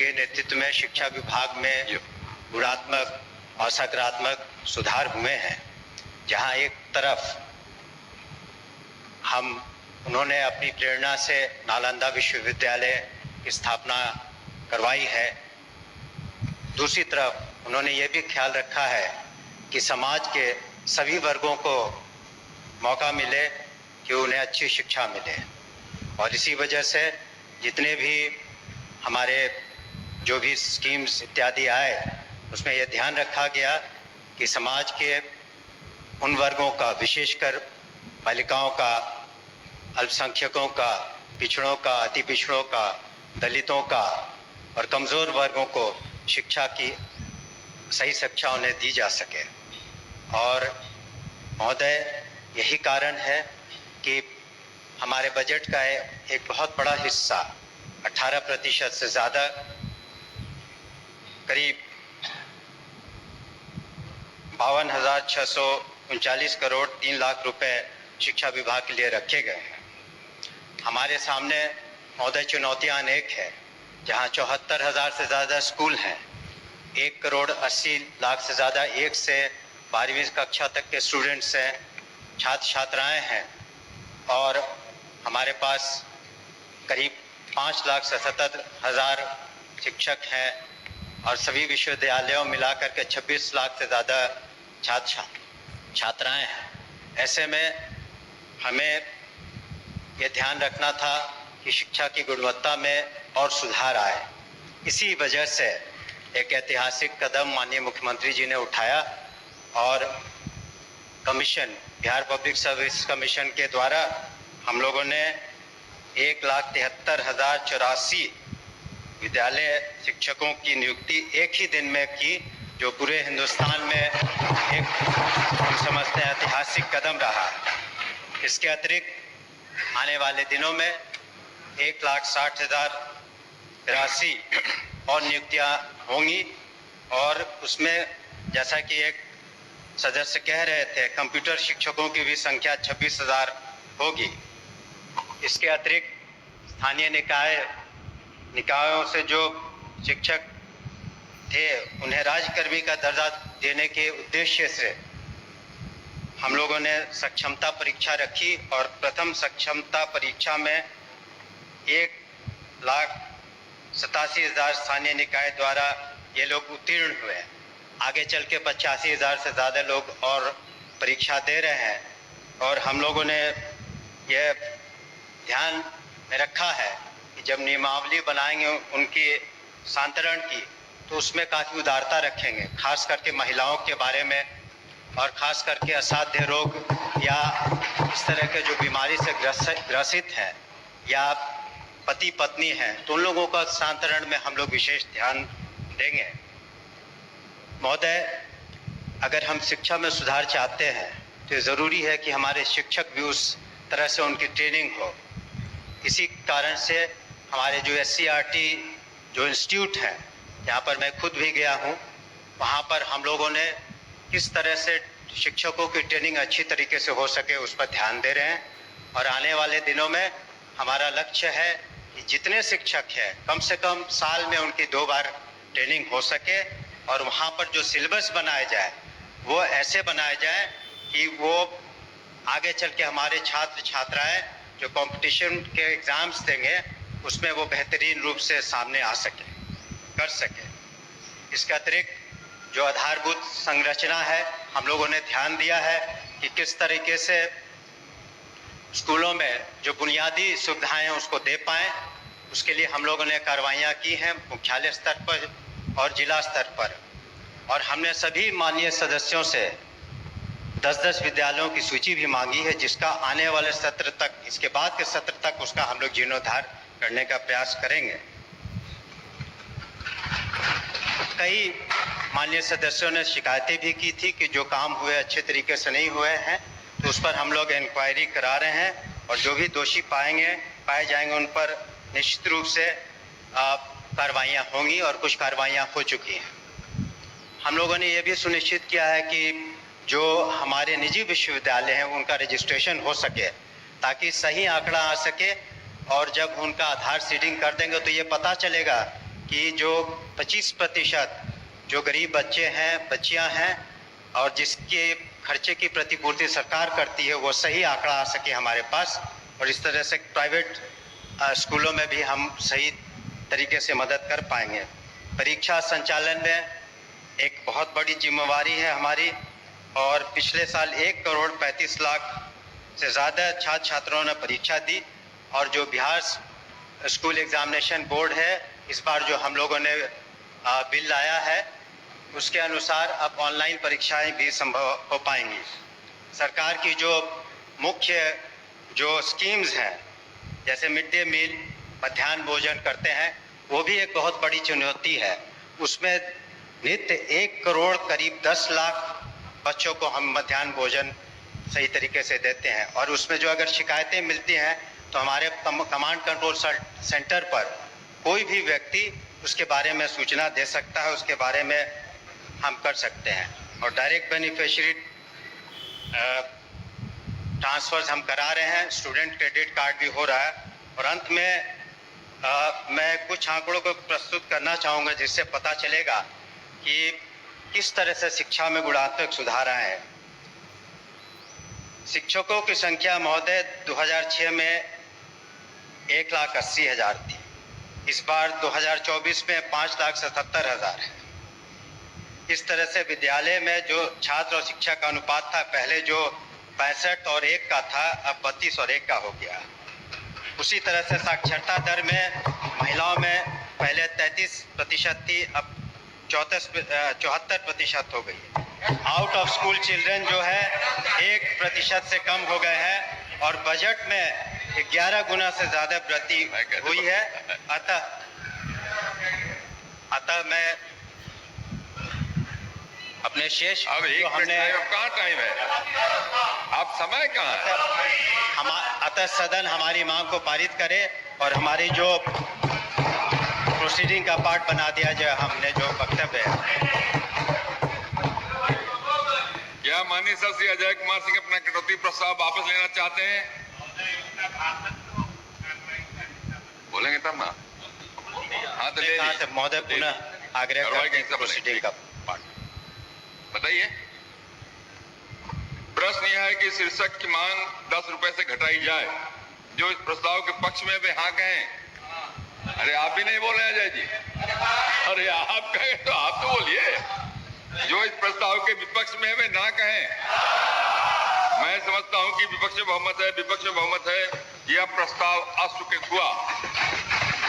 के नेतृत्व में शिक्षा विभाग में गुणात्मक और सकारात्मक सुधार हुए हैं। जहां एक तरफ उन्होंने अपनी प्रेरणा से नालंदा विश्वविद्यालय की स्थापना करवाई है, दूसरी तरफ उन्होंने ये भी ख्याल रखा है कि समाज के सभी वर्गों को मौका मिले कि उन्हें अच्छी शिक्षा मिले। और इसी वजह से जितने भी हमारे जो भी स्कीम्स इत्यादि आए, उसमें यह ध्यान रखा गया कि समाज के उन वर्गों का, विशेषकर बालिकाओं का, अल्पसंख्यकों का, पिछड़ों का, अति पिछड़ों का, दलितों का और कमज़ोर वर्गों को शिक्षा की सही शिक्षा उन्हें दी जा सके। और महोदय, यही कारण है कि हमारे बजट का एक बहुत बड़ा हिस्सा 18% से ज़्यादा, करीब 52,639 करोड़ 3 लाख रुपए शिक्षा विभाग के लिए रखे गए हैं। हमारे सामने महोदय चुनौतियां अनेक है, जहां 74,000 से ज़्यादा स्कूल हैं, 1 करोड़ 80 लाख से ज़्यादा 1 से 12वीं कक्षा तक के स्टूडेंट्स हैं, छात्र छात्राएं हैं, और हमारे पास करीब 5,77,000 शिक्षक हैं और सभी विश्वविद्यालयों मिलाकर के 26 लाख से ज़्यादा छात्र छात्राएं हैं। ऐसे में हमें ये ध्यान रखना था कि शिक्षा की गुणवत्ता में और सुधार आए। इसी वजह से एक ऐतिहासिक कदम माननीय मुख्यमंत्री जी ने उठाया और commission, Bihar public service commission के द्वारा हम लोगों ने 1,73,084 विद्यालय शिक्षकों की नियुक्ति एक ही दिन में की, जो पूरे हिंदुस्तान में एक हम समझते हैं ऐतिहासिक कदम रहा। इसके अतिरिक्त आने वाले दिनों में 1,60,083 और नियुक्तियां होंगी, और उसमें जैसा कि एक सदस्य कह रहे थे, कंप्यूटर शिक्षकों की भी संख्या 26,000 होगी। इसके अतिरिक्त स्थानीय निकायों से जो शिक्षक थे उन्हें राज्यकर्मी का दर्जा देने के उद्देश्य से हम लोगों ने सक्षमता परीक्षा रखी, और प्रथम सक्षमता परीक्षा में 1,87,000 स्थानीय निकाय द्वारा ये लोग उत्तीर्ण हुए। आगे चल के 85,000 से ज़्यादा लोग और परीक्षा दे रहे हैं, और हम लोगों ने यह ध्यान में रखा है कि जब नियमावली बनाएंगे उनकी सांतरण की, तो उसमें काफ़ी उदारता रखेंगे, खास करके महिलाओं के बारे में, और खास करके असाध्य रोग या इस तरह के जो बीमारी से ग्रसित हैं या पति पत्नी हैं, तो उन लोगों का सांतरण में हम लोग विशेष ध्यान देंगे। महोदय, अगर हम शिक्षा में सुधार चाहते हैं तो ज़रूरी है कि हमारे शिक्षक भी उस तरह से उनकी ट्रेनिंग हो। इसी कारण से हमारे जो SCERT जो इंस्टीट्यूट हैं, जहाँ पर मैं खुद भी गया हूँ, वहाँ पर हम लोगों ने किस तरह से शिक्षकों की ट्रेनिंग अच्छी तरीके से हो सके उस पर ध्यान दे रहे हैं। और आने वाले दिनों में हमारा लक्ष्य है कि जितने शिक्षक हैं कम से कम साल में उनकी 2 बार ट्रेनिंग हो सके, और वहाँ पर जो सिलेबस बनाया जाए वो ऐसे बनाया जाए कि वो आगे चल के हमारे छात्र छात्राएं जो कंपटीशन के एग्ज़ाम्स देंगे उसमें वो बेहतरीन रूप से सामने आ सके, कर सके। इसके अतिरिक्त जो आधारभूत संरचना है, हम लोगों ने ध्यान दिया है कि किस तरीके से स्कूलों में जो बुनियादी सुविधाएं हैं उसको दे पाएँ। उसके लिए हम लोगों ने कार्रवाइयाँ की हैं मुख्यालय स्तर पर और जिला स्तर पर, और हमने सभी माननीय सदस्यों से 10-10 विद्यालयों की सूची भी मांगी है, जिसका आने वाले सत्र तक, इसके बाद के सत्र तक उसका हम लोग जीर्णोद्धार करने का प्रयास करेंगे। कई माननीय सदस्यों ने शिकायतें भी की थी कि जो काम हुए अच्छे तरीके से नहीं हुए हैं, तो उस पर हम लोग इंक्वायरी करा रहे हैं, और जो भी दोषी पाए जाएंगे उन पर निश्चित रूप से कार्रवाइयाँ होंगी, और कुछ कार्रवाइयाँ हो चुकी हैं। हम लोगों ने ये भी सुनिश्चित किया है कि जो हमारे निजी विश्वविद्यालय हैं उनका रजिस्ट्रेशन हो सके, ताकि सही आंकड़ा आ सके, और जब उनका आधार सीडिंग कर देंगे तो ये पता चलेगा कि जो 25% जो गरीब बच्चे हैं, बच्चियां हैं और जिसके खर्चे की प्रतिपूर्ति सरकार करती है, वो सही आंकड़ा आ सके हमारे पास, और इस तरह से प्राइवेट स्कूलों में भी हम सही तरीके से मदद कर पाएंगे। परीक्षा संचालन में एक बहुत बड़ी जिम्मेवारी है हमारी, और पिछले साल 1,35,00,000 से ज़्यादा छात्र छात्राओं ने परीक्षा दी, और जो बिहार स्कूल एग्जामिनेशन बोर्ड है, इस बार जो हम लोगों ने बिल लाया है, उसके अनुसार अब ऑनलाइन परीक्षाएं भी संभव हो पाएंगी। सरकार की जो मुख्य स्कीम्स हैं, जैसे मिड डे मील, मध्याह्न भोजन करते हैं, वो भी एक बहुत बड़ी चुनौती है। उसमें नित्य 1 करोड़ करीब 10 लाख बच्चों को हम मध्याह्न भोजन सही तरीके से देते हैं, और उसमें जो अगर शिकायतें मिलती हैं तो हमारे कमांड कंट्रोल सेंटर पर कोई भी व्यक्ति उसके बारे में सूचना दे सकता है, उसके बारे में हम कर सकते हैं। और डायरेक्ट बेनिफिशियरी ट्रांसफर्स हम करा रहे हैं, स्टूडेंट क्रेडिट कार्ड भी हो रहा है। और अंत में मैं कुछ आंकड़ों को प्रस्तुत करना चाहूँगा, जिससे पता चलेगा कि किस तरह से शिक्षा में गुणात्मक सुधार आए हैं। शिक्षकों की संख्या महोदय 2006 में 1,80,000 थी, इस बार 2024 में 5,77,000 है। इस तरह से विद्यालय में जो छात्र और शिक्षक का अनुपात था, पहले जो 65 और 1 का था, अब 32 और 1 का हो गया। उसी तरह से साक्षरता दर में महिलाओं में पहले 33% थी, अब 74% हो गई। आउट ऑफ स्कूल चिल्ड्रन जो है 1% से कम हो गए हैं, और बजट में 11 गुना से ज़्यादा वृद्धि हुई है। अतः मैं अपने शेष अब एक हमने कहाँ टाइम है, आप समय कहाँ है? अतः सदन हमारी मांग को पारित करे और हमारी जो प्रोसीडिंग का पार्ट बना दिया जाए, हमने जो वक्तव्य है। क्या माननीय सर श्री अजय कुमार सिंह अपना कटौती प्रस्ताव वापस लेना चाहते हैं? बोलेंगे तब ना। हाँ तो ले महोदय पुनः आग्रह करते हैं प्रोसीडिंग का पार्ट बताइए। प्रश्न यह है कि शीर्षक की मांग 10 रुपए से घटाई जाए। जो इस प्रस्ताव के पक्ष में वे हाँ कहें। अरे आप भी नहीं बोल रहे अजय जी, अरे आप कहें तो आप तो बोलिए। जो इस प्रस्ताव के विपक्ष में है वे ना कहें। मैं समझता हूं कि विपक्ष में बहुमत है, विपक्ष में बहुमत है, यह प्रस्ताव अस्वीकृत हुआ।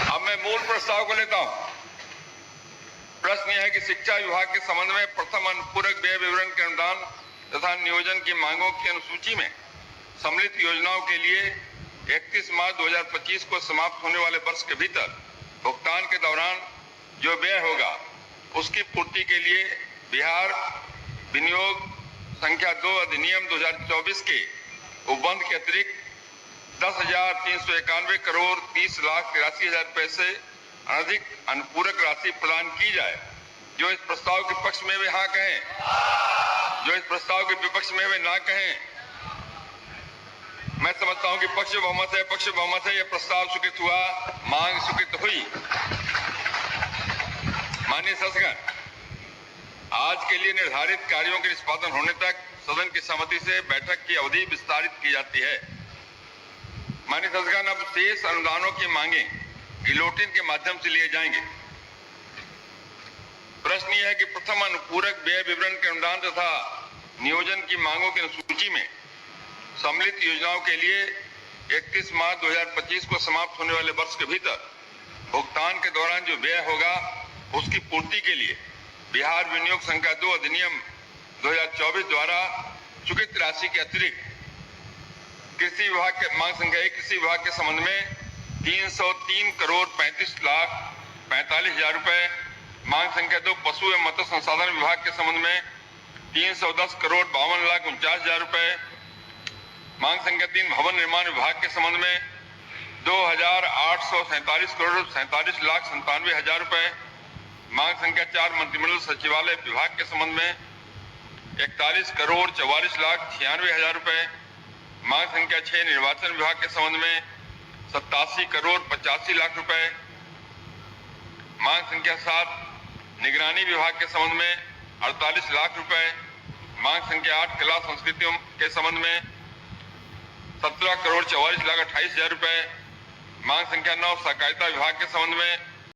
अब मैं मूल प्रस्ताव को लेता हूं। प्रश्न यह है कि शिक्षा विभाग के संबंध में प्रथम अनुपूरक व्यय विवरण के अनुदान तथा नियोजन की मांगों की अनुसूची में सम्मिलित योजनाओं के लिए 31 मार्च 2025 को समाप्त होने वाले वर्ष के भीतर भुगतान के दौरान जो व्यय होगा, उसकी पूर्ति के लिए बिहार विनियोग संख्या 2 अधिनियम 2024 के उपबंध के अतिरिक्त 10,391 करोड़ 30,83,000 रुपए से अधिक अनुपूरक राशि प्रदान की जाए। जो इस प्रस्ताव के पक्ष में वे हाँ कहें, जो इस प्रस्ताव के विपक्ष में वे ना कहें। मैं समझता हूं कि पक्ष बहुमत है, पक्ष बहुमत है, यह प्रस्ताव स्वीकृत हुआ, मांग स्वीकृत हुई। माननीय सदस्यगण, आज के लिए निर्धारित कार्यों के निष्पादन होने तक सदन की सहमति से बैठक की अवधि विस्तारित की जाती है। माननीय सदस्यगण, अब शेष अनुदानों की मांगे गिलोटिन के माध्यम से लिए जाएंगे। प्रश्न यह है कि प्रथम अनुपूरक व्यय विवरण के अनुदान तथा नियोजन की मांगों की अनुसूची में सम्मिलित योजनाओं के लिए 31 मार्च 2025 को समाप्त होने वाले वर्ष के भीतर भुगतान के दौरान जो व्यय होगा, उसकी पूर्ति के लिए बिहार विनियोग संख्या 2 अधिनियम 2024 द्वारा स्वीकृत राशि के अतिरिक्त कृषि विभाग के मांग संख्या 1 कृषि विभाग के संबंध में 303 करोड़ 35,45,000 रुपए, मांग संख्या 2 पशु एवं मत्स्य संसाधन विभाग के संबंध में 310 करोड़ 52,49,000 रुपए, मांग संख्या 3 भवन निर्माण विभाग के संबंध में 2,847 करोड़ 47,97,000 रुपए, मांग संख्या 4 मंत्रिमंडल सचिवालय विभाग के संबंध में 41 करोड़ 44,96,000 रुपए, मांग संख्या 6 निर्वाचन विभाग के संबंध में 87 करोड़ 85 लाख रुपए, मांग संख्या 7 निगरानी विभाग के संबंध में 48 लाख रुपए। मांग संख्या 8 कला संस्कृतियों के संबंध में 17 करोड़ 44 लाख 28 हजार रुपए। मांग संख्या 9 सहकारिता विभाग के संबंध में